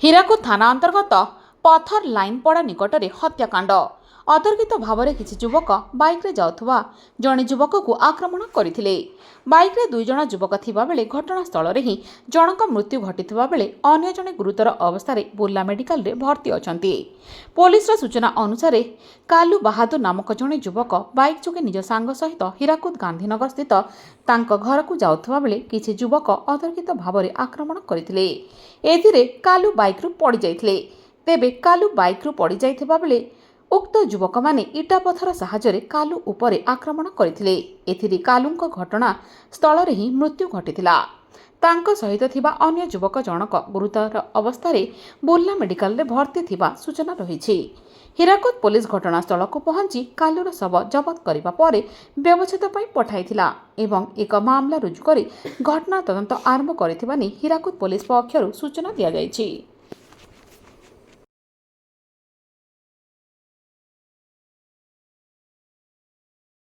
ହୀରାକୁଦ ଥାନା ଅନ୍ତର୍ଗତ ପଥର ଲାଇନପଡ଼ା ନିକଟରେ ହତ୍ୟାକାଣ୍ଡ। ଅତର୍କିତ ଭାବରେ କିଛି ଯୁବକ ବାଇକ୍ରେ ଯାଉଥିବା ଜଣେ ଯୁବକକୁ ଆକ୍ରମଣ କରିଥିଲେ। ବାଇକ୍ରେ 2 ଜଣ ଯୁବକ ଥିବାବେଳେ ଘଟଣାସ୍ଥଳରେ ହିଁ ଜଣଙ୍କ ମୃତ୍ୟୁ ଘଟିଥିବା ବେଳେ ଅନ୍ୟ ଜଣେ ଗୁରୁତର ଅବସ୍ଥାରେ ବୁର୍ଲା ମେଡିକାଲରେ ଭର୍ତ୍ତି ଅଛନ୍ତି। ପୋଲିସର ସୂଚନା ଅନୁସାରେ କାଲୁ ବାହାଦୁର ନାମକ ଜଣେ ଯୁବକ ବାଇକ୍ ଯୋଗେ ନିଜ ସାଙ୍ଗ ସହିତ ହୀରାକୁଦ ଗାନ୍ଧୀନଗର ସ୍ଥିତ ତାଙ୍କ ଘରକୁ ଯାଉଥିବା ବେଳେ କିଛି ଯୁବକ ଅତର୍କିତ ଭାବରେ ଆକ୍ରମଣ କରିଥିଲେ। ଏଥିରେ କାଲୁ ବାଇକ୍ରୁ ପଡ଼ିଯାଇଥିଲେ। ତେବେ କାଲୁ ବାଇକ୍ରୁ ପଡ଼ିଯାଇଥିବା ବେଳେ ଉକ୍ତ ଯୁବକମାନେ ଇଟା ପଥର ସାହାଯ୍ୟରେ କାଲୁ ଉପରେ ଆକ୍ରମଣ କରିଥିଲେ। ଏଥିରେ କାଲୁଙ୍କ ଘଟଣା ସ୍ଥଳରେ ହିଁ ମୃତ୍ୟୁ ଘଟିଥିଲା। ତାଙ୍କ ସହିତ ଥିବା ଅନ୍ୟ ଯୁବକ ଜଣକ ଗୁରୁତର ଅବସ୍ଥାରେ ବୁର୍ଲା ମେଡିକାଲରେ ଭର୍ତ୍ତି ଥିବା ସୂଚନା ରହିଛି। ହୀରାକୁଦ ପୋଲିସ ଘଟଣାସ୍ଥଳକୁ ପହଞ୍ଚି କାଲୁର ଶବ ଜବତ କରିବା ପରେ ବ୍ୟବଚ୍ଛେଦ ପାଇଁ ପଠାଇଥିଲା ଏବଂ ଏକ ମାମଲା ରୁଜୁ କରି ଘଟଣା ତଦନ୍ତ ଆରମ୍ଭ କରିଥିବା ନେଇ ହୀରାକୁଦ ପୋଲିସ ପକ୍ଷରୁ ସୂଚନା ଦିଆଯାଇଛି।